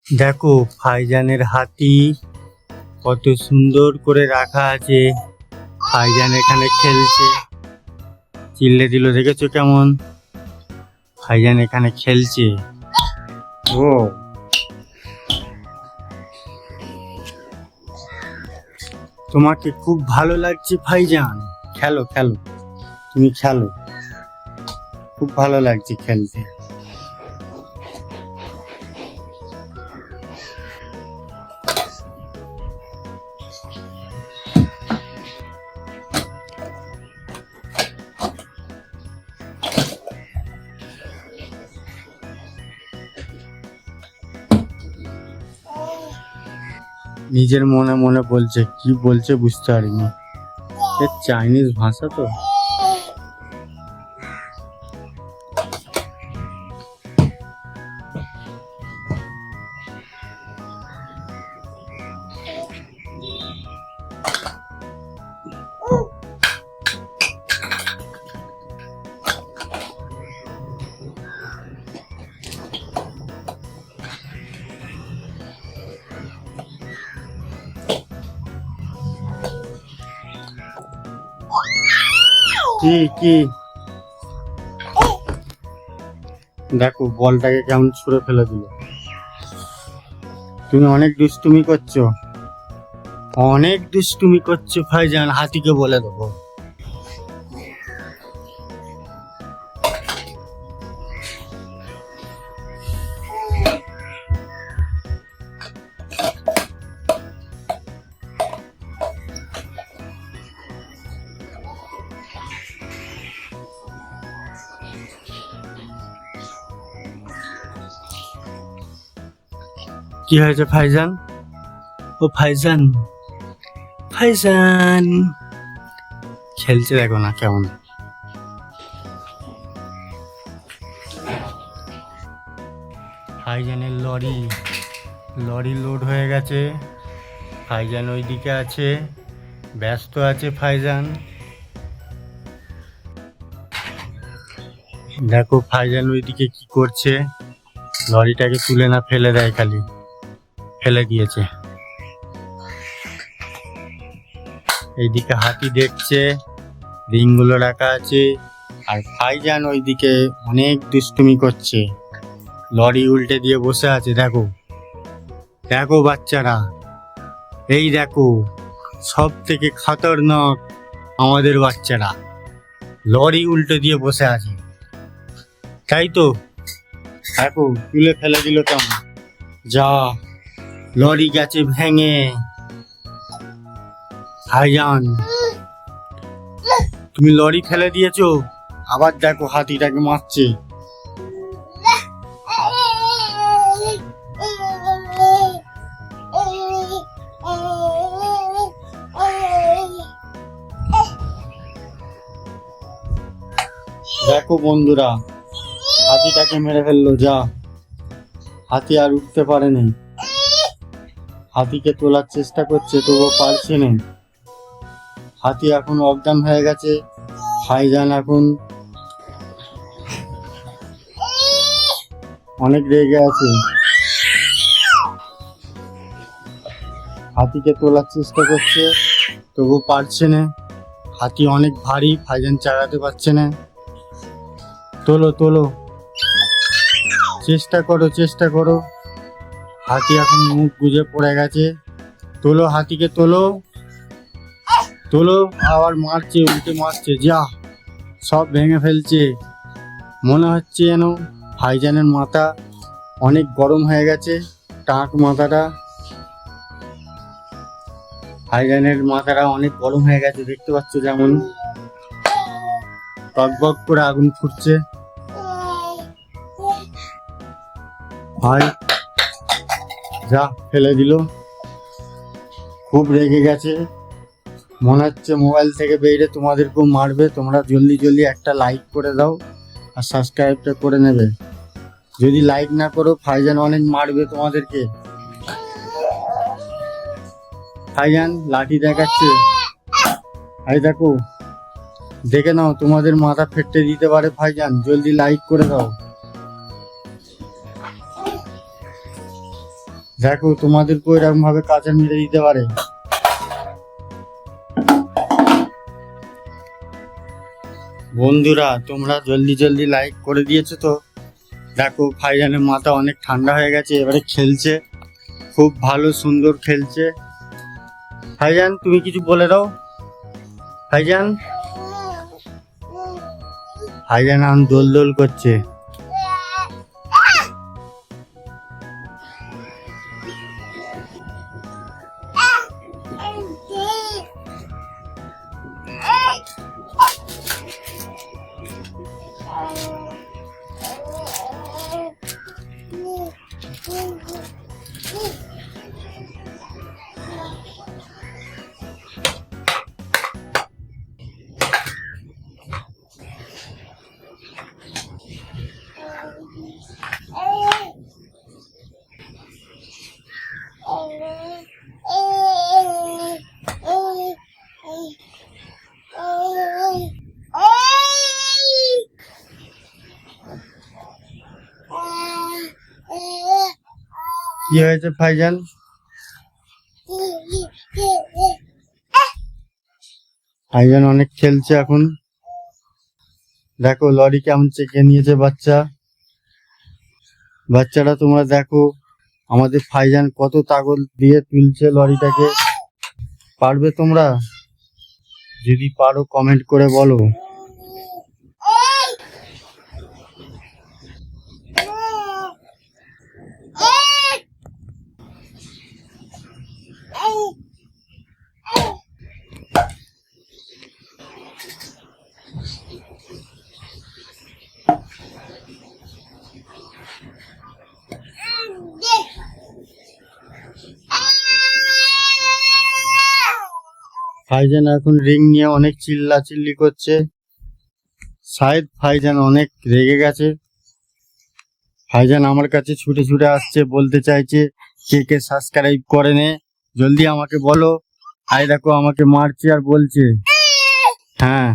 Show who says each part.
Speaker 1: দেখো ভাইজানের হাতি কত সুন্দর করে রাখা আছে। ভাইজান এখানে খেলছে, চিল্লে দিল, দেখেছো কেমন? ভাইজান এখানে খেলছে। ও তোমাকে খুব ভালো লাগছে ভাইজান? খেলো খেলো, তুমি খেলো, খুব ভালো লাগছে খেলতে। নিজের মনে মনে বলছে, কি বলছে বুঝতে পারিনি, চাইনিজ ভাষা তো। কি কি দেখো বলটাকে কেমন ছুঁড়ে ফেলে দিল। তুমি অনেক দুষ্টুমি করছো, অনেক দুষ্টুমি করছো ভাইজান, হাতিকে বলে দেবো। কি হয়েছে ভাইজান? ও ভাইজান, ভাইজান খেলছে, দেখো না কেমন। ভাইজানের লরি লরি লোড হয়ে গেছে, ভাইজান ওইদিকে আছে, ব্যস্ত আছে ভাইজান। দেখো ভাইজান ওইদিকে কি করছে, লরিটাকে তুলে না ফেলে দেয়, খালি ফেলে দিয়েছে। এইদিকে হাতি দেখছে, রিংগুলো রাখা আছে, আর ভাইজান ওইদিকে অনেক দুষ্টুমি করছে, লরি উল্টে দিয়ে বসে আছে। দেখো দেখো বাচ্চারা, এই দেখো সব থেকে খতরনাক আমাদের বাচ্চারা, লরি উল্টে দিয়ে বসে আছে, তাই তো? দেখো তুলে ফেলে দিল কেমন, যা লরি গেছে ভেঙে। ভাইজান তুমি লরি ফেলে দিয়েছো, আবার দেখো হাতিটাকে মারছে। দেখো বন্ধুরা, হাতিটাকে মেরে ফেললো, যা হাতি আর উঠতে পারেনি। হাতিকে তোলার চেষ্টা করছে, তবুও পারছে না। হাতি এখন অজ্ঞান হয়ে গেছে। ভাইজান এখন অনেক রেগে আছে, হাতিকে তোলার চেষ্টা করছে, তবু পারছে না। হাতি অনেক ভারী, ভাইজান চালাতে পারছে না। তোলো তোলো, চেষ্টা করো চেষ্টা করো। হাতি এখন মুখ গুজে পড়ে গেছে, তোলো হাতিকে, তোলো তোলো। আবার মারছে, উল্টে মারছে, যা সব ভেঙে ফেলছে। মনে হচ্ছে যেন ভাইজানের মাথা অনেক গরম হয়ে গেছে, টাক মাথাটা, ভাইজানের মাথাটা অনেক গরম হয়ে গেছে, দেখতে পাচ্ছ যেমন টকবক করে আগুন ফুটছে। ভাই যা ফেলে দিল, খুব রেগে গেছে, মনে হচ্ছে মোবাইল থেকে বেরিয়ে তোমাদেরকেও মারবে। তোমরা জলদি জলদি একটা লাইক করে দাও আর সাবস্ক্রাইবটা করে নেবে। যদি লাইক না করো ভাইজান অনেক মারবে তোমাদেরকে। ভাইজান লাঠি দেখাচ্ছে, এই দেখো দেখে নাও, তোমাদের মাথা ফেটে দিতে পারে ভাইজান, জলদি লাইক করে দাও। দেখো তোমাদেরকেও এরকম ভাবে কাঁচা মেরে দিতে পারে। বন্ধুরা তোমরা জলদি জলদি লাইক করে দিয়েছো তো? দেখো ভাইজানের মাথা অনেক ঠান্ডা হয়ে গেছে, এবারে খেলছে, খুব ভালো সুন্দর খেলছে। ভাইজান তুমি কিছু বলে দাও। ভাইজান ভাইজান এখন দোল দোল করছে। কি হয়েছে ভাইজান? ভাইজান অনেক খেলছে এখন। দেখো লরি কেমন চেকে নিয়েছে বাচ্চাটা তোমরা দেখো, আমাদের ভাইজান কত তাগল দিয়ে তুলছে লরিটাকে। পারবে তোমরা? যদি পারো কমেন্ট করে বলো। ভাইজান এখন রিং নিয়ে অনেক চিল্লাচিল্লি করছে। শায়দ ভাইজান অনেক রেগে গেছে। ভাইজান আমার কাছে ছুটে ছুটে আসছে, বলতে চাইছে কে কে সাবস্ক্রাইব করে নে, জলদি আমাকে বলো। আই দেখো আমাকে মারছে আর বলছে। হ্যাঁ